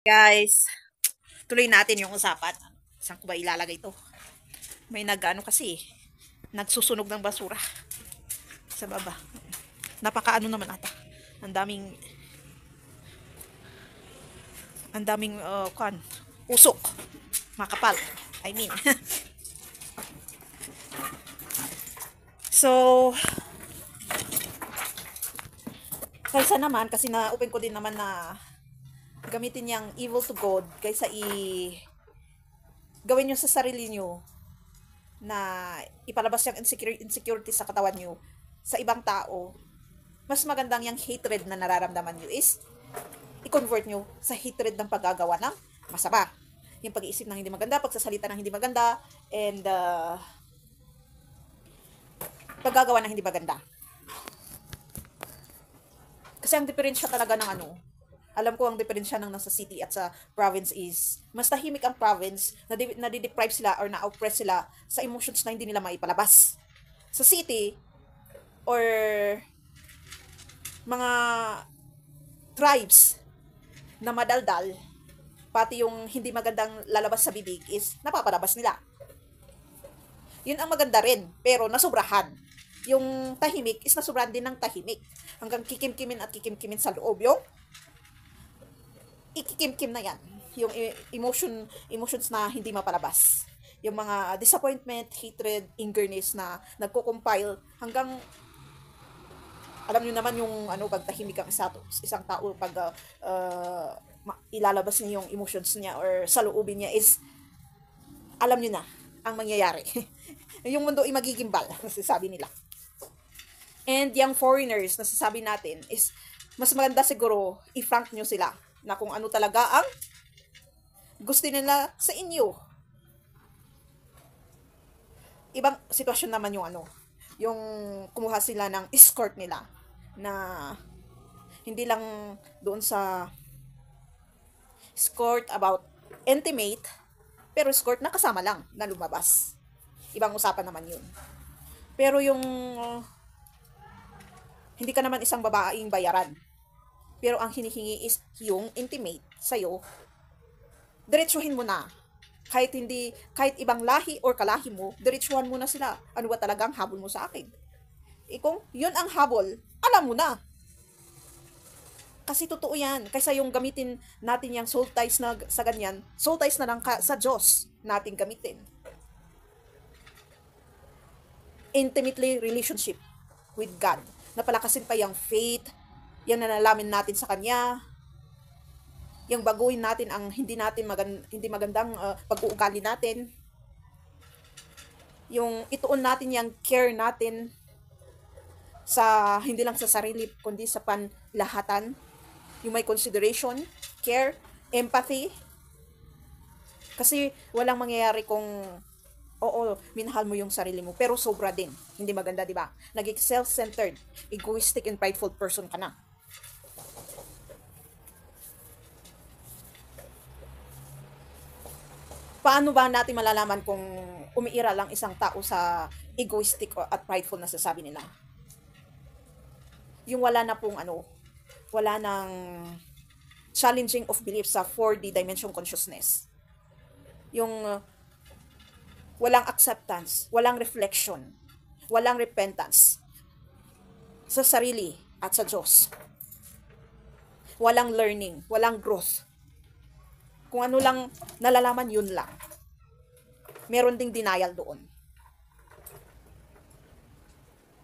Guys, tuloy natin yung usapan. Saan ko ba ilalagay to? May nag-ano kasi, nagsusunog ng basura sa baba. Napakaano naman ata. Ang daming, kan, usok. Makapal. I mean. So, kaysa naman, kasi na-open ko din naman na gamitin yung evil to God kaysa gawin nyo sa sarili nyo na ipalabas yung insecurity sa katawan nyo sa ibang tao. Mas magandang yung hatred na nararamdaman nyo is i-convert nyo sa hatred ng paggagawa ng masama. Yung pag-iisip ng hindi maganda, pagsasalita ng hindi maganda, and paggagawa ng hindi maganda. Kasi ang diferensya talaga ng alam ko ang diferensya ng nasa city at sa province is, mas tahimik ang province, nadideprive sila or na-oppress sila sa emotions na hindi nila maipalabas. Sa city, or mga tribes na madaldal, pati yung hindi magandang lalabas sa bibig is napapalabas nila. Yun ang maganda rin, pero nasubrahan. Yung tahimik is nasubrahan din ng tahimik. Hanggang kikimkimin at kikimkimin sa loob yung ikikimkim na yan. Yung emotions na hindi mapalabas. Yung mga disappointment, hatred, angerness na nagko-compile hanggang alam niyo naman yung pag tahimik ang isang tao pag ilalabas niya yung emotions niya or sa loobin niya is alam niyo na ang mangyayari. Yung mundo ay magigimbal, sabi nila. And yung foreigners, nasasabi natin, is mas maganda siguro i-frank nyo sila na kung ano talaga ang gusto nila sa inyo. Ibang sitwasyon naman yung kumuha sila ng escort nila na hindi lang doon sa escort about intimate, pero escort na kasama lang na lumabas. Ibang usapan naman yun. Pero yung hindi ka naman isang babaeng bayaran. Pero ang hinihingi is yung intimate sa'yo, diretsuhin mo na. Kahit ibang lahi or kalahi mo, diretsuhan mo na sila. Ano ba talagang habol mo sa akin? Kung yun ang habol, alam mo na. Kasi totoo yan. Kaysa yung gamitin natin yung soul ties na sa ganyan, soul ties na lang sa Diyos natin gamitin. Intimately relationship with God. Napalakasin pa yung faith, yung nanalamin natin sa Kanya, yung baguhin natin ang hindi magandang pag-uugali natin, yung ituon natin yung care natin sa hindi lang sa sarili kundi sa panlahatan, yung may consideration, care, empathy. Kasi walang mangyayari kung oo, minahal mo yung sarili mo, pero sobra din. Hindi maganda, di ba? Naging self-centered, egoistic, and prideful person ka na. Paano ba natin malalaman kung umiira lang isang tao sa egoistic at prideful na sasabi nila? Yung wala na pong wala nang challenging of belief sa 4D dimension consciousness. Yung walang acceptance, walang reflection, walang repentance sa sarili at sa Diyos. Walang learning, walang growth. Kung ano lang nalalaman, yun lang. Meron ding denial doon.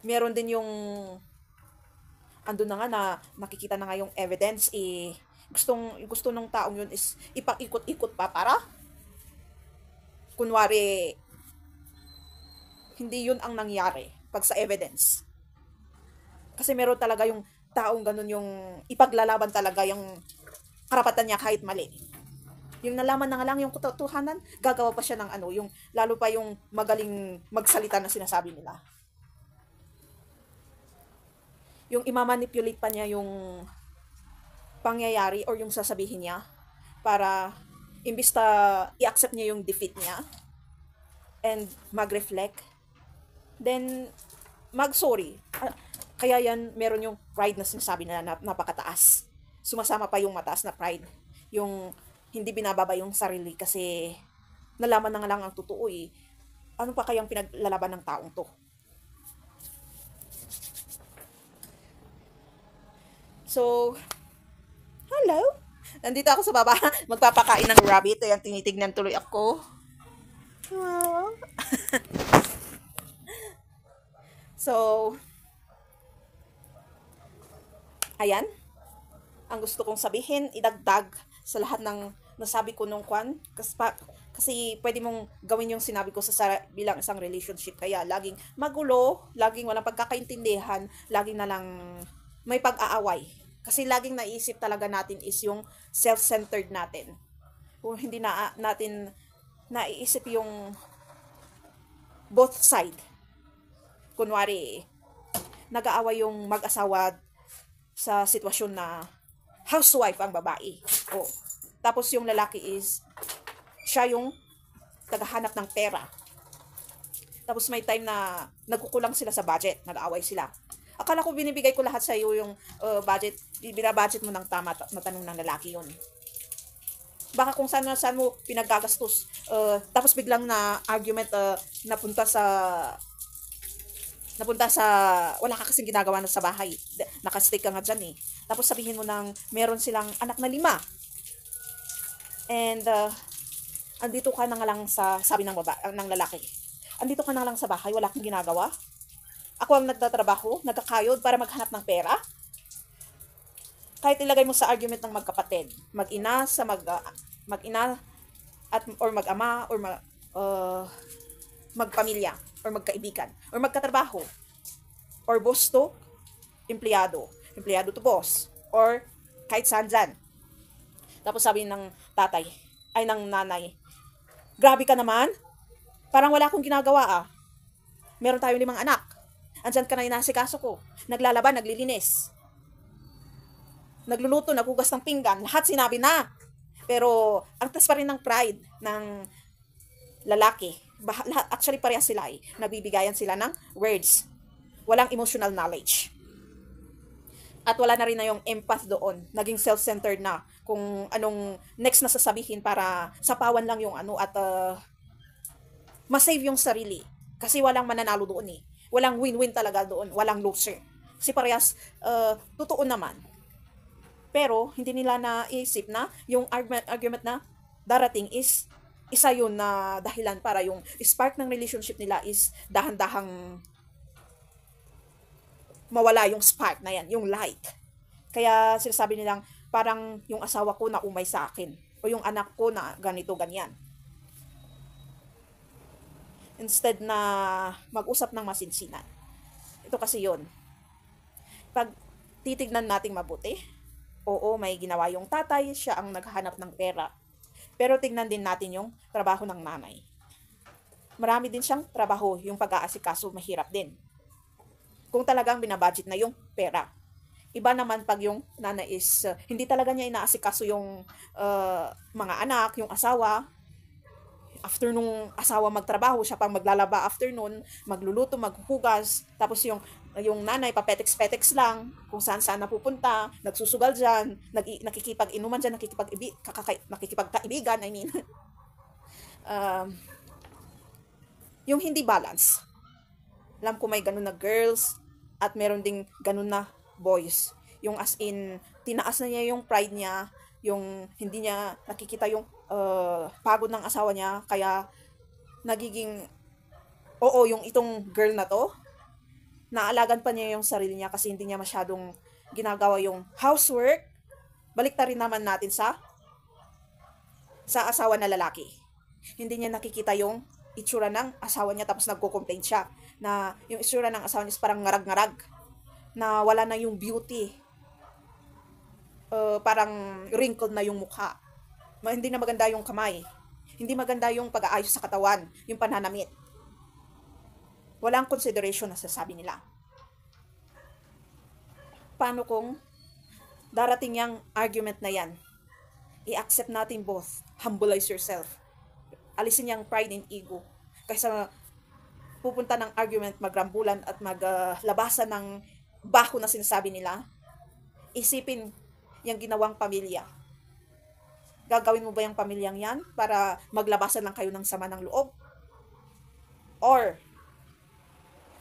Meron din yung andun na nga na makikita na nga yung evidence gusto ng taong yun is ipakikot-ikot pa para kunwari hindi yun ang nangyari pag sa evidence. Kasi meron talaga yung taong ganun yung ipaglalaban talaga yung karapatan niya kahit mali. Yung nalaman na nga lang yung katotohanan, gagawa pa siya ng yung lalo pa yung magaling magsalita na sinasabi nila. Yung imamanipulate pa niya yung pangyayari or yung sasabihin niya para imbis na i-accept niya yung defeat niya and mag-reflect, then mag-sorry. Kaya yan, meron yung pride na sinasabi na napakataas. Sumasama pa yung mataas na pride. Yung hindi binababa yung sarili kasi nalaman na nga lang ang totoo eh. Ano pa kayang pinaglalaban ng taong to? So, hello? Nandito ako sa baba. Magpapakain ng rabbit. Ayan, tinitignan tuloy ako. Ah. So, ayan. Ang gusto kong sabihin, idagdag sa lahat ng nasabi ko nung kwan. Kasi pwede mong gawin yung sinabi ko bilang isang relationship. Kaya laging magulo, laging walang pagkakaintindihan, laging na lang may pag-aaway. Kasi laging naisip talaga natin is yung self-centered natin. Kung hindi na natin naiisip yung both side. Kunwari, nag-aaway yung mag-asawa sa sitwasyon na housewife ang babae. O, tapos yung lalaki is siya yung tagahanap ng pera. Tapos may time na nagkukulang sila sa budget, nag-aaway sila. Akala ko binibigay ko lahat sa iyo yung budget, binabudget mo ng tama na tanong ng lalaki yun. Baka kung saan mo pinaggagastos, tapos biglang na argument napunta sa wala ka kasing ginagawa na sa bahay. Naka-stay ka nga dyan eh. Tapos sabihin mo nang meron silang anak na 5. And andito ka na nga lang sabi ng ng lalaki. Andito ka na lang sa bahay, wala kang ginagawa. Ako ang nagtatrabaho, nagkakayod para maghanap ng pera. Kahit ilagay mo sa argument ng magkapatid, mag-ina at or mag-ama or magpamilya or magkaibigan or magkatrabaho or boss to empleyado to boss or kahit saan dyan. Tapos sabi ng tatay ay ng nanay, grabe ka naman, parang wala akong ginagawa ah. Meron tayong 5 anak, andyan ka na inasikaso ko, naglalaban, naglilinis, nagluluto, naghugas ng pinggan, lahat sinabi na. Pero ang tas pa rin ng pride ng lalaki. Lahat, actually parehas sila eh. Nabibigayan sila ng words. Walang emotional knowledge. At wala na rin na yung empath doon. Naging self-centered na kung anong next na sasabihin para sapawan lang yung ano at masave yung sarili. Kasi walang mananalo doon eh. Walang win-win talaga doon. Walang loser. Kasi parehas, totoo naman. Pero, hindi nila naisip na yung argument na darating is isa yun na dahilan para yung spark ng relationship nila is dahan-dahang mawala yung spark na yan, yung light. Kaya sinasabi nilang parang yung asawa ko na umay sa akin o yung anak ko na ganito, ganyan. Instead na mag-usap ng masinsinan. Ito kasi yun. Pag titignan nating mabuti, oo, may ginawa yung tatay, siya ang naghahanap ng pera. Pero tignan din natin yung trabaho ng nanay. Marami din siyang trabaho, yung pag-aasikaso, mahirap din. Kung talagang binabudget na yung pera. Iba naman pag yung nanay is, hindi talaga niya inaasikaso yung mga anak, yung asawa. After nung asawa magtrabaho, siya pang maglalaba after nun, magluluto, maghuhugas, tapos yung nanay papetex-petex lang, kung saan-saan napupunta, nagsusugal dyan, nakikipag-inuman dyan, nakikipagkaibigan, I mean. Yung hindi balance. Alam ko may ganun na girls, at meron ding ganun na boys. Yung as in, tinaas na niya yung pride niya, yung hindi niya nakikita yung pagod ng asawa niya, kaya nagiging, oo, yung itong girl na to, naalagan pa niya yung sarili niya kasi hindi niya masyadong ginagawa yung housework. Baliktarin naman natin sa asawa na lalaki. Hindi niya nakikita yung itsura ng asawa niya tapos nagko-complain siya na yung itsura ng asawa niya is parang ngarag-ngarag, na wala na yung beauty. Parang wrinkled na yung mukha. Hindi na maganda yung kamay. Hindi maganda yung pag-aayos sa katawan, yung pananamit. Walang consideration na sasabi nila. Paano kung darating yung argument na yan? I-accept natin both. Humbilize yourself. Alisin yung pride and ego. Kaysa pupunta ng argument, magrambulan at maglabasan ng baho na sinasabi nila, isipin yung ginawang pamilya. Gagawin mo ba yung pamilyang yan para maglabasan lang kayo ng sama ng loob? Or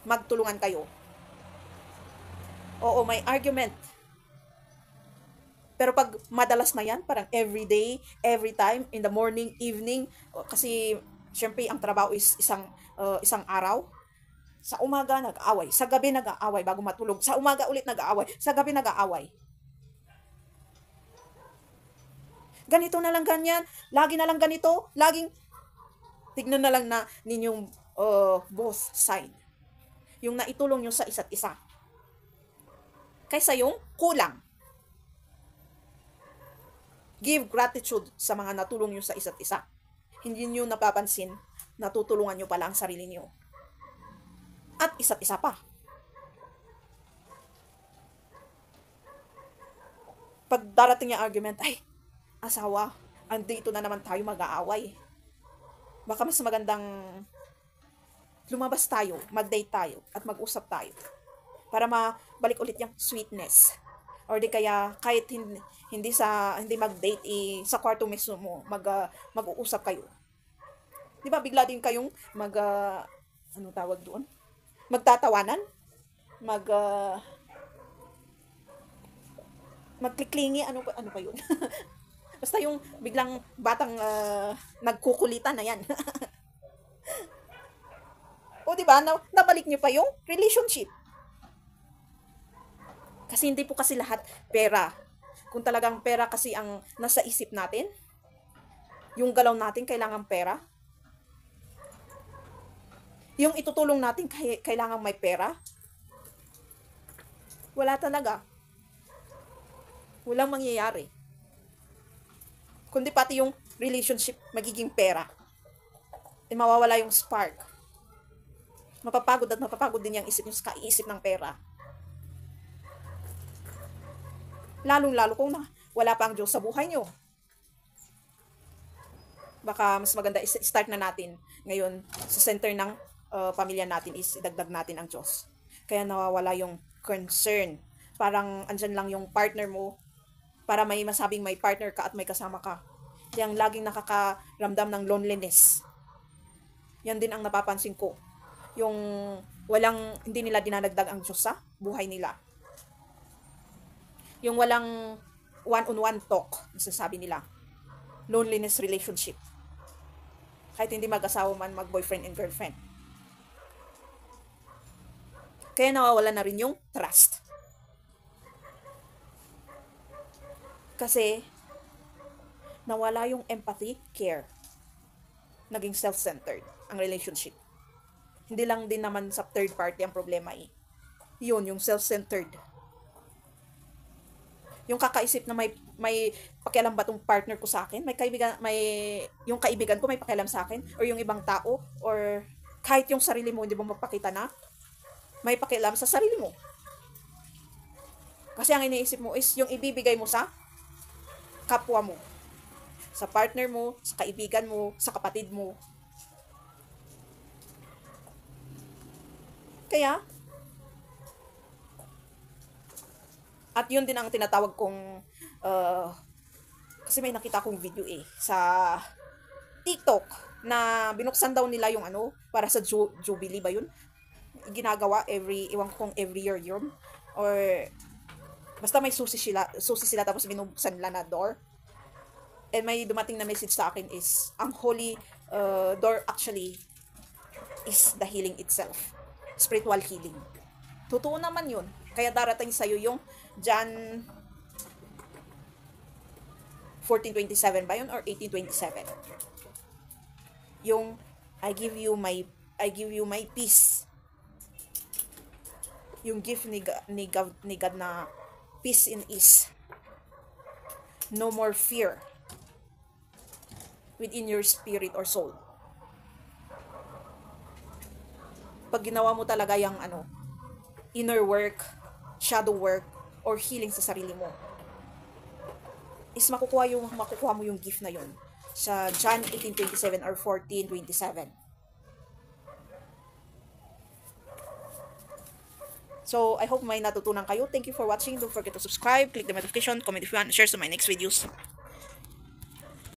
magtulungan kayo? Oo, may argument. Pero pag madalas na yan, parang every day, every time, in the morning, evening, kasi syempre ang trabaho is isang araw. Sa umaga nag-aaway, sa gabi nag-aaway bago matulog, sa umaga ulit nag-aaway, sa gabi nag-aaway. Ganito na lang ganyan, lagi na lang ganito, laging tignan na lang na ninyong both side. Yung naitulong nyo sa isa't isa. Kaysa yung kulang. Give gratitude sa mga natulong nyo sa isa't isa. Hindi nyo napapansin, natutulungan nyo pala ang sarili nyo. At isa't isa pa. Pag darating yung argument, ay, asawa, andito na naman tayo mag-aaway. Baka mas magandang lumabas tayo, mag-date tayo, at mag-usap tayo. Para mabalik ulit yung sweetness. Or di kaya, kahit hindi mag-date, sa kwarto mismo mo, mag-uusap kayo. Di ba, bigla din kayong ano tawag doon? Magtatawanan, magkliklingi, ano pa yun? Basta yung biglang batang nagkukulitan na yan. O di ba, nabalik niyo pa yung relationship. Kasi hindi po kasi lahat pera. Kung talagang pera kasi ang nasa isip natin, yung galaw natin kailangan pera. Yung itutulong natin kailangan may pera. Wala talaga. Walang mangyayari. Kundi pati yung relationship magiging pera. Mawawala yung spark. Mapapagod din yung isip yung kaiisip ng pera. Lalong-lalo kung wala pa ang Diyos sa buhay nyo. Baka mas maganda start na natin ngayon sa center ng pamilya natin is idagdag natin ang Diyos. Kaya nawawala yung concern. Parang andyan lang yung partner mo para may masabing may partner ka at may kasama ka. Yang laging nakakaramdam ng loneliness. Yan din ang napapansin ko. Yung hindi nila dinadagdag ang Diyos sa buhay nila. Yung walang one-on-one talk, nasasabi nila. Loneliness relationship. Kahit hindi mag-asawa man, mag-boyfriend and girlfriend. Kaya nawawala na rin yung trust. Kasi, nawala yung empathy, care. Naging self-centered ang relationship. Hindi lang din naman sa third party ang problema eh. Yun, yung self-centered. Yung kakaisip na may pakialam ba tong partner ko sa akin? Yung kaibigan ko may pakialam sa akin? Or yung ibang tao? Or kahit yung sarili mo, hindi mo magpakita na may pakialam sa sarili mo. Kasi ang iniisip mo is yung ibibigay mo sa kapwa mo. Sa partner mo, sa kaibigan mo, sa kapatid mo. Kaya, at yun din ang tinatawag kong, kasi may nakita akong video sa TikTok, na binuksan daw nila yung para sa Jubilee ba yun? Ginagawa iwan kong every year yun. Or, basta may susi sila tapos binubuksan nila na door. And may dumating na message sa akin is, ang holy door actually is the healing itself. Spiritual healing. Totoo naman yun. Kaya darating sa'yo yung John 14:27 ba yun? Or 18:27? Yung, I give you my peace. Yung gift ni God na peace and ease. No more fear within your spirit or soul. Pag ginawa mo talaga yung inner work, shadow work, or healing sa sarili mo, is makukuha mo yung gift na yun sa John 18:27 or 14:27. So, I hope may natutunan kayo. Thank you for watching. Don't forget to subscribe, click the notification, comment if you want, share sa my next videos.